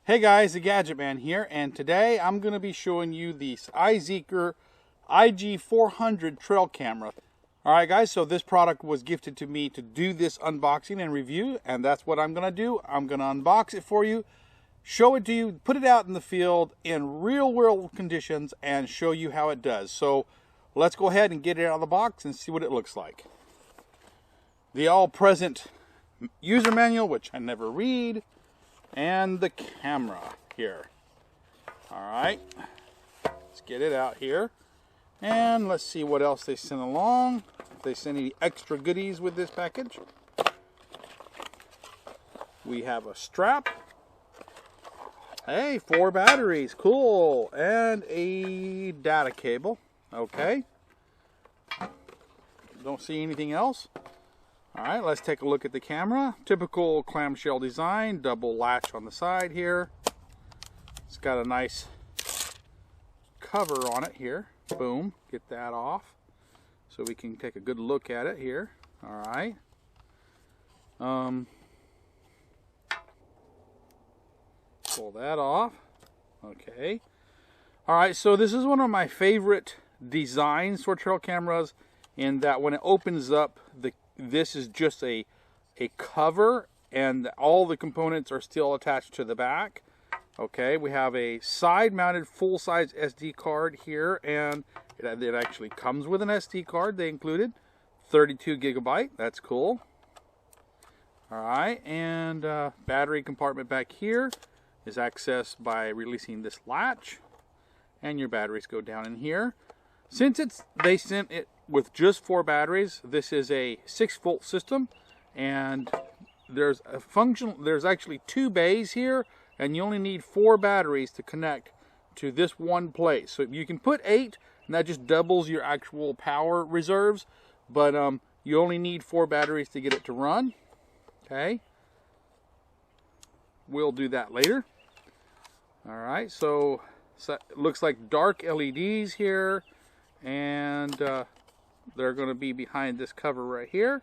Hey guys, the Gadget Man here, and today I'm going to be showing you the iZeeker IG400 trail camera. Alright guys, so this product was gifted to me to do this unboxing and review, and that's what I'm going to do. I'm going to unbox it for you, show it to you, put it out in the field in real world conditions, and show you how it does. So let's go ahead and get it out of the box and see what it looks like. The all-present user manual, which I never read, and the camera here. Alright, let's get it out here and let's see what else they sent along, if they sent any extra goodies with this package. We have a strap, hey, 4 batteries, cool, and a data cable. Okay, don't see anything else. Alright, let's take a look at the camera. Typical clamshell design, double latch on the side here. It's got a nice cover on it here. Boom, get that off so we can take a good look at it here. Alright. Pull that off. Okay. Alright, so this is one of my favorite designs for trail cameras, in that when it opens up, this is just a cover, and all the components are still attached to the back. Okay, we have a side-mounted full-size SD card here, and it actually comes with an SD card they included, 32 gigabyte. That's cool. All right, and battery compartment back here is accessed by releasing this latch, and your batteries go down in here. Since they sent it with just 4 batteries, this is a 6-volt system, and there's actually 2 bays here, and you only need 4 batteries to connect to this one place. So you can put 8, and that just doubles your actual power reserves, but you only need 4 batteries to get it to run. Okay, we'll do that later. All right, so it looks like dark LEDs here, and they're going to be behind this cover right here.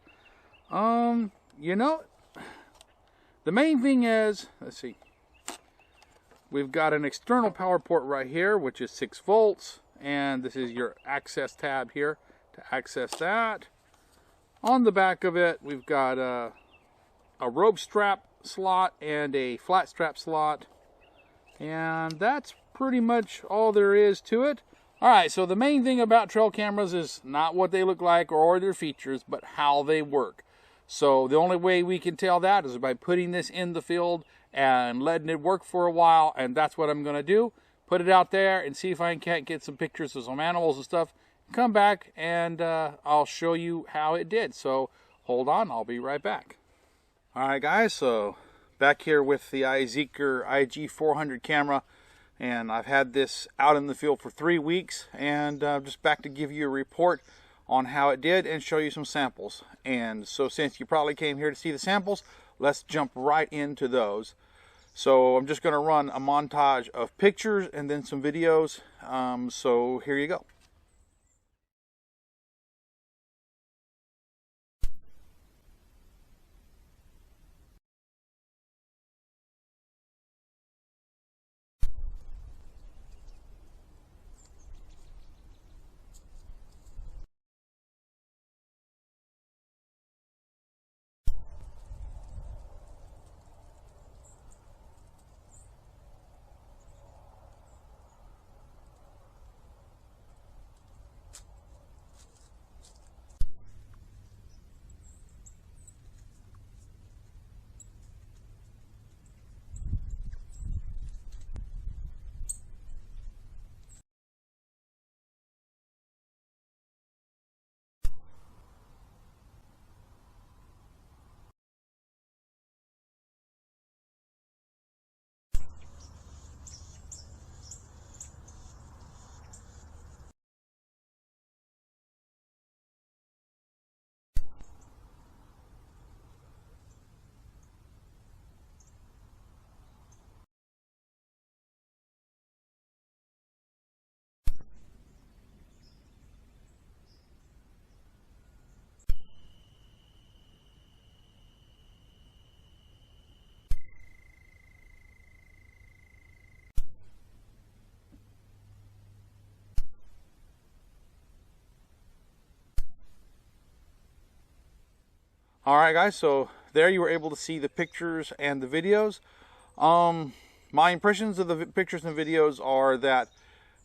You know, the main thing is, let's see, we've got an external power port right here, which is 6 volts, and this is your access tab here to access that. On the back of it, we've got a rope strap slot and a flat strap slot, and that's pretty much all there is to it. Alright, so the main thing about trail cameras is not what they look like or their features, but how they work. So the only way we can tell that is by putting this in the field and letting it work for a while, and that's what I'm going to do. Put it out there and see if I can't get some pictures of some animals and stuff. Come back and I'll show you how it did. So hold on, I'll be right back. Alright guys, so back here with the iZeeker IG400 camera. And I've had this out in the field for 3 weeks, and just back to give you a report on how it did and show you some samples. And so since you probably came here to see the samples, let's jump right into those. So I'm just going to run a montage of pictures and then some videos. So here you go. All right, guys, so there you were able to see the pictures and the videos. My impressions of the pictures and videos are that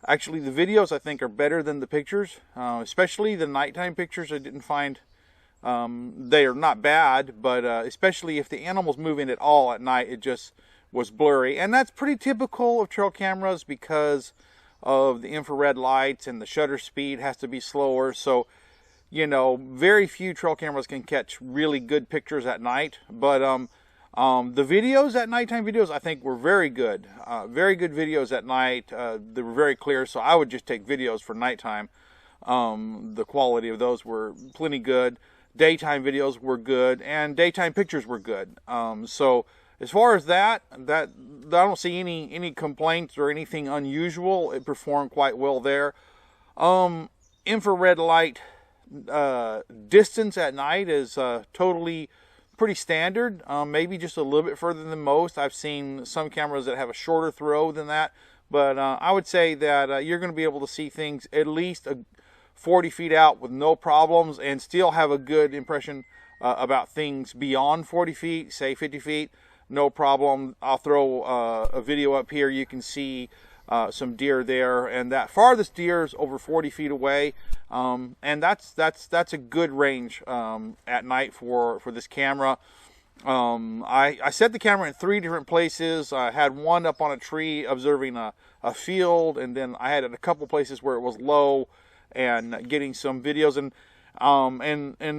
actually the videos I think are better than the pictures, especially the nighttime pictures. I didn't find they are not bad, but especially if the animal's moving at all at night, it just was blurry. And that's pretty typical of trail cameras because of the infrared lights, and the shutter speed has to be slower. So, you know, very few trail cameras can catch really good pictures at night. But the videos at nighttime videos I think were very good. Very good videos at night. They were very clear, so I would just take videos for nighttime. The quality of those were plenty good. Daytime videos were good, and daytime pictures were good. So as far as that I don't see any complaints or anything unusual. It performed quite well there. Infrared light distance at night is totally pretty standard, maybe just a little bit further than most. I've seen some cameras that have a shorter throw than that, but I would say that you're going to be able to see things at least 40 feet out with no problems, and still have a good impression about things beyond 40 feet, say 50 feet, no problem. I'll throw a video up here. You can see some deer there, and that farthest deer is over 40 feet away, and that's a good range at night for this camera. I set the camera in 3 different places. I had one up on a tree observing a field, and then I had it a couple places where it was low and getting some videos, and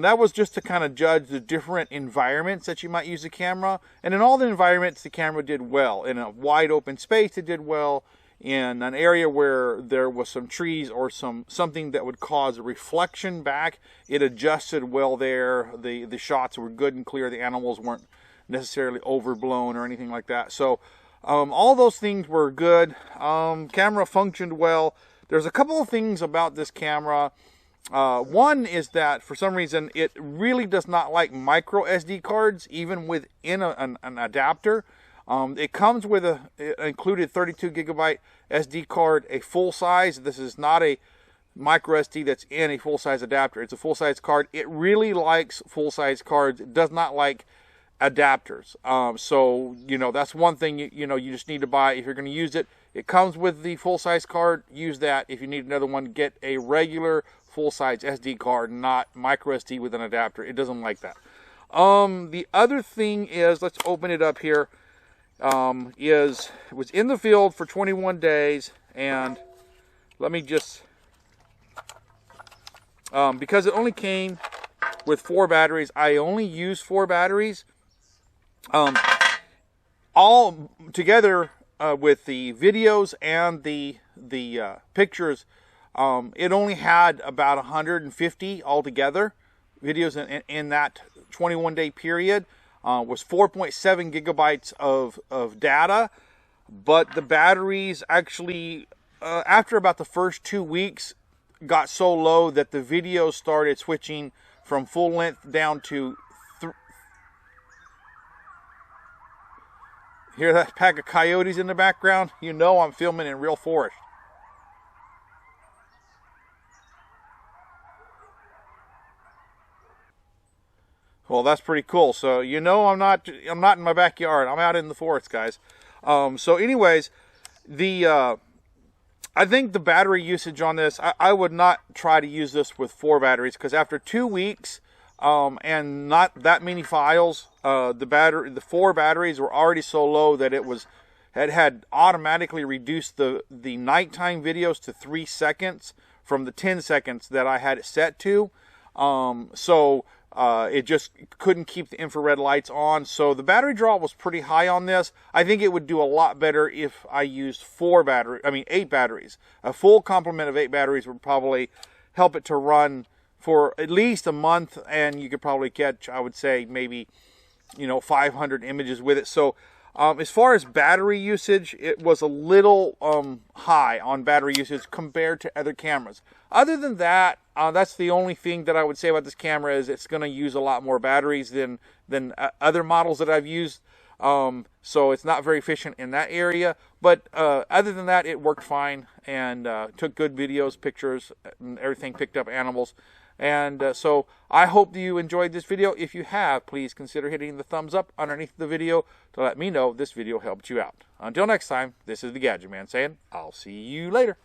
that was just to kind of judge the different environments that you might use the camera. And in all the environments the camera did well. In a wide open space it did well. In an area where there was some trees or something that would cause a reflection back, it adjusted well there. The shots were good and clear. The animals weren't necessarily overblown or anything like that. So all those things were good. Camera functioned well. There's a couple of things about this camera. One is that for some reason it really does not like micro SD cards, even within an adapter. It comes with an included 32 gigabyte SD card, a full size. This is not a micro SD that's in a full size adapter. It's a full size card. It really likes full size cards. It does not like adapters. So, you know, that's one thing you just need to buy if you're going to use it. It comes with the full size card. Use that. If you need another one, get a regular full size SD card, not micro SD with an adapter. It doesn't like that. The other thing is, let's open it up here. It was in the field for 21 days, and let me just, because it only came with 4 batteries, I only used 4 batteries. All together with the videos and the pictures, it only had about 150 altogether videos in that 21-day period. Was 4.7 gigabytes of data, but the batteries actually, after about the first 2 weeks, got so low that the videos started switching from full length down to hear that pack of coyotes in the background? You know I'm filming in real forest. Well, that's pretty cool. So you know I'm not in my backyard. I'm out in the forest, guys. So anyways, I think the battery usage on this, I would not try to use this with 4 batteries, because after 2 weeks and not that many files, the 4 batteries were already so low that it had automatically reduced the nighttime videos to 3 seconds from the 10 seconds that I had it set to. It just couldn't keep the infrared lights on. So the battery draw was pretty high on this. I think it would do a lot better if I used 8 batteries. A full complement of 8 batteries would probably help it to run for at least a month, and you could probably catch, I would say, maybe 500 images with it. So as far as battery usage, it was a little high on battery usage compared to other cameras. Other than that, that's the only thing that I would say about this camera, is it's going to use a lot more batteries than other models that I've used. So it's not very efficient in that area. But other than that, it worked fine and took good videos, pictures, and everything, picked up animals. And so I hope that you enjoyed this video. If you have, please consider hitting the thumbs up underneath the video to let me know this video helped you out. Until next time, this is the Gadget Man saying, I'll see you later.